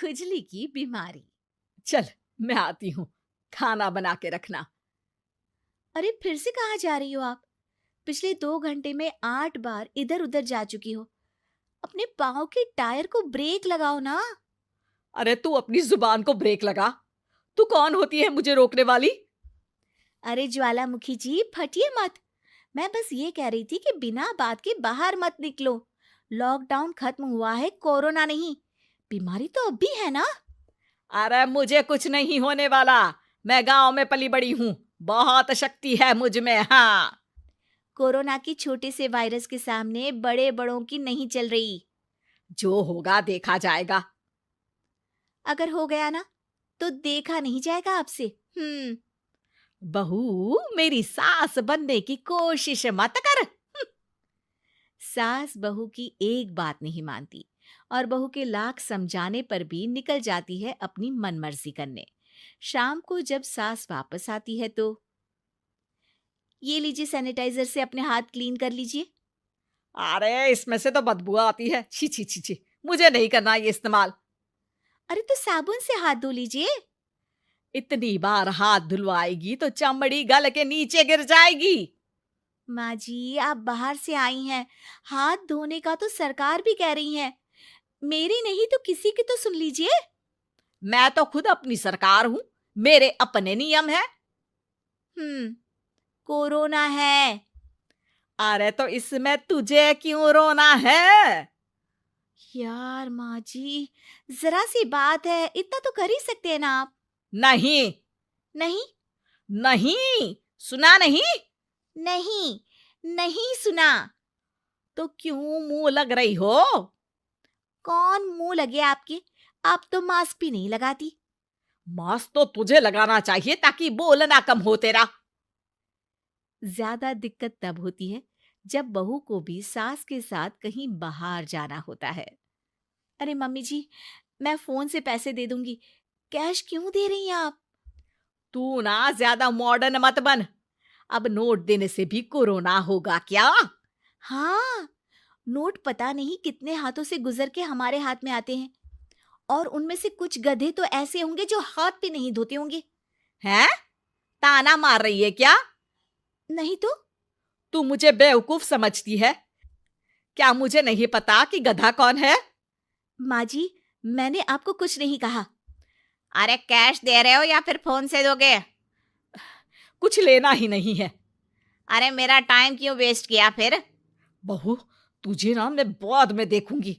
खुजली की बीमारी। चल, मैं आती हूँ, खाना बना के रखना। अरे फिर से कहाँ जा रही हो आप? पिछले 2 घंटे में 8 बार इधर उधर जा चुकी हो। अपने पाँव के टायर को ब्रेक लगाओ ना। अरे तू अपनी जुबान को ब्रेक लगा। तू कौन होती है मुझे रोकने वाली? अरे ज्वालामुखी जी, फटिए मत। मैं बस ये कह रही थी कि बिना बात के बाहर मत निकलो। लॉकडाउन खत्म हुआ है, कोरोना नहीं। बीमारी तो अब भी है ना। अरे मुझे कुछ नहीं होने वाला। मैं गांव में पली बड़ी हूँ, बहुत शक्ति है मुझ में। हाँ, कोरोना की छोटे से वायरस के सामने बड़े बड़ों की नहीं चल रही। जो होगा देखा जाएगा। अगर हो गया ना तो देखा नहीं जाएगा आपसे। बहू, मेरी सास बनने की कोशिश मत कर। सास बहू की एक बात नहीं मानती और बहू के लाख समझाने पर भी निकल जाती है अपनी मनमर्जी करने। शाम को जब सास वापस आती है तो ये लीजिए, सैनिटाइजर से अपने हाथ क्लीन कर लीजिए। अरे इसमें से तो बदबू आती है। छी छी छी छी, मुझे नहीं करना ये इस्तेमाल। अरे तो साबुन से हाथ धो लीजिए। इतनी बार हाथ धुलवाएगी तो चमड़ी गल के नीचे गिर जाएगी। माँ जी, आप बाहर से आई हैं, हाथ धोने का तो सरकार भी कह रही है। मेरी नहीं तो किसी की तो सुन लीजिए। मैं तो खुद अपनी सरकार हूँ, मेरे अपने नियम है। कोरोना है। अरे तो इसमें तुझे क्यों रोना है? यार माँ जी, जरा सी बात है, इतना तो कर ही सकते हैं ना आप। नहीं, नहीं। नहीं सुना नहीं? नहीं, नहीं सुना। तो क्यों मुंह लग रही हो? कौन मुंह लगे आपके? आप तो मास्क भी नहीं लगाती। मास्क तो तुझे लगाना चाहिए ताकि बोलना कम हो तेरा। ज्यादा दिक्कत तब होती है जब बहू को भी सास के साथ कहीं बाहर जाना होता है। अरे मम्मी जी, मैं फोन से पैसे दे दूंगी, कैश क्यों दे रही हैं आप? तू ना ज्यादा मॉडर्न मत बन। अब नोट देने से भी कोरोना होगा क्या? हाँ, नोट पता नहीं कितने हाथों से गुजर के हमारे हाथ में आते हैं, और उनमें से कुछ गधे तो ऐसे होंगे जो हाथ भी नहीं धोते होंगे। हैं? ताना मार रही है क्या? नहीं तो। तू मुझे बेवकूफ समझती है? क्या मुझे नहीं पता कि गधा कौन है? माँ जी, मैंने आपको कुछ नहीं कहा। अरे कैश दे रहे हो या फिर फोन से दोगे? कुछ लेना ही नहीं है। अरे मेरा टाइम क्यों वेस्ट किया फिर? बहू, तुझे ना मैं बाद में देखूंगी।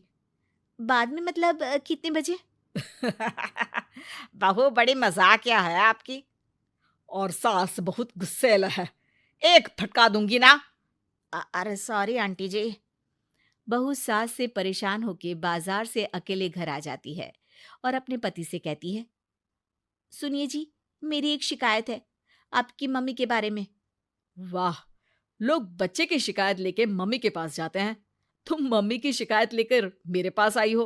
बाद में मतलब कितने बजे? बहू बड़ी मजाकिया है आपकी। और सास बहुत गुस्सेल है, एक फटका दूंगी ना। अरे सॉरी आंटी जी। बहू सास से परेशान होके बाजार से अकेले घर आ जाती है और अपने पति से कहती है, सुनिए जी, मेरी एक शिकायत है आपकी मम्मी के बारे में। वाह, लोग बच्चे की शिकायत लेके मम्मी के पास जाते हैं, तुम मम्मी की शिकायत लेकर मेरे पास आई हो।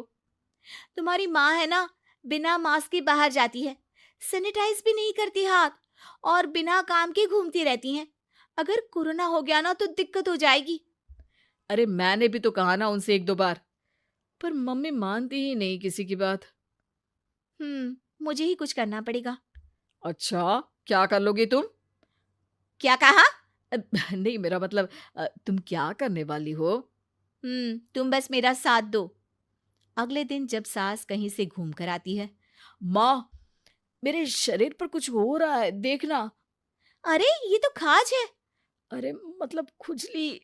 तुम्हारी माँ है ना, बिना मास्क के बाहर जाती है, सैनिटाइज भी नहीं करती हाथ, और बिना काम के घूमती रहती हैं। अगर कोरोना हो गया ना तो दिक्कत हो जाएगी। अरे मैंने भी तो कहा ना उनसे एक दो बार, पर मम्मी मानती ही नहीं किसी की बात। मुझे ही कुछ करना पड़ेगा। अच्छा, क्या कर लोगी तुम? क्या कहा? नहीं, मेरा मतलब तुम क्या करने वाली हो? तुम बस मेरा साथ दो। अगले दिन जब सास कहीं से घूम कर आती है, माँ, मेरे शरीर पर कुछ हो रहा है, देखना। अरे ये तो खाज है। अरे मतलब खुजली।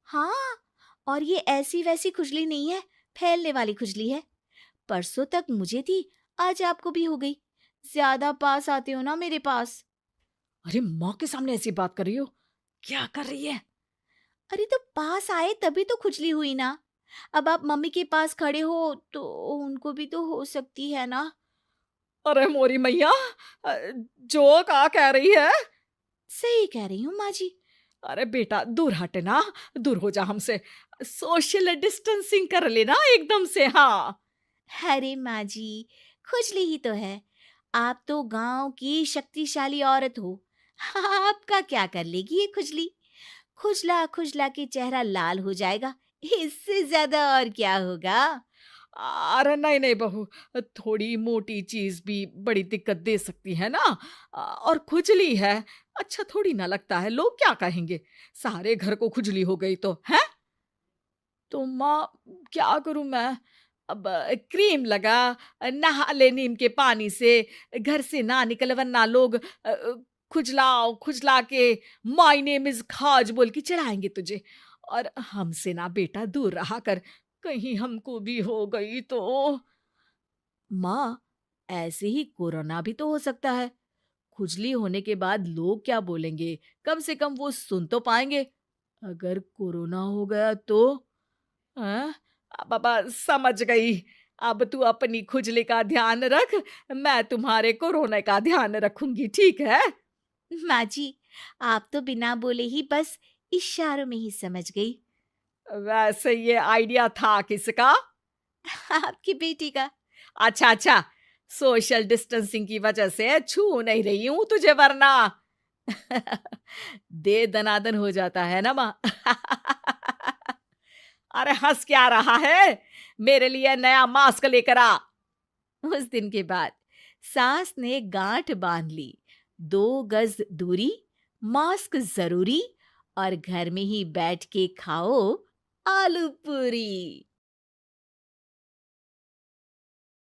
हाँ, और ये ऐसी वैसी खुजली नहीं है, फैलने वाली खुजली है। परसों तक मुझे थी, आज आपको भी हो गई। ज्यादा पास आते हो ना मेरे पास। अरे माँ के सामने ऐसी बात कर रही हो? क्या कर रही है? अरे तो पास आए तभी तो खुजली हुई ना। अब आप मम्मी के पास खड़े हो तो उनको भी तो हो सकती है ना। अरे मोरी मैया, जो का कह रही है? सही कह रही हूँ माँ जी। अरे बेटा, दूर हट ना, दूर हो जा हमसे। सोशल डिस्टेंसिंग कर लेना एकदम से। हाँ, अरे माँ जी, खुजली ही तो है। आप तो गांव की शक्तिशाली औरत हो, आपका क्या कर लेगी ये खुजली? खुजला खुजला के चेहरा लाल हो जाएगा, इससे ज्यादा और क्या होगा? अरे नहीं नहीं बहू, थोड़ी मोटी चीज भी बड़ी दिक्कत दे सकती है ना। और खुजली है, अच्छा थोड़ी ना लगता है, लोग क्या कहेंगे, सारे घर को खुजली हो गई तो है। तो माँ, क्या करूं मैं? अब क्रीम लगा, नहा ले नीम के पानी से, घर से ना निकल वरना लोग खुजलाओ खुजला के माय नेम इज खाज बोल के चढ़ाएंगे तुझे। और हमसे ना बेटा दूर रहा कर, कहीं हमको भी हो गई तो। माँ, ऐसे ही कोरोना भी तो हो सकता है। खुजली होने के बाद लोग क्या बोलेंगे, कम से कम वो सुन तो पाएंगे। अगर कोरोना हो गया तो? हाँ, बाबा समझ गई। अब तू अपनी खुजली का ध्यान रख, मैं तुम्हारे कोरोना का ध्यान रखूंगी, ठीक है? माँ जी, आप तो बिना बोले ही बस इशारों में ही समझ गई। वैसे ये आइडिया था किसका? आपकी बेटी का। अच्छा अच्छा, सोशल डिस्टेंसिंग की वजह से छू नहीं रही हूं तुझे वरना। दे दनादन हो जाता है ना माँ। अरे हंस क्या रहा है, मेरे लिए नया मास्क लेकर आ। उस दिन के बाद सास ने गांठ बांध ली। 2 गज दूरी, मास्क जरूरी, और घर में ही बैठ के खाओ आलू पूरी।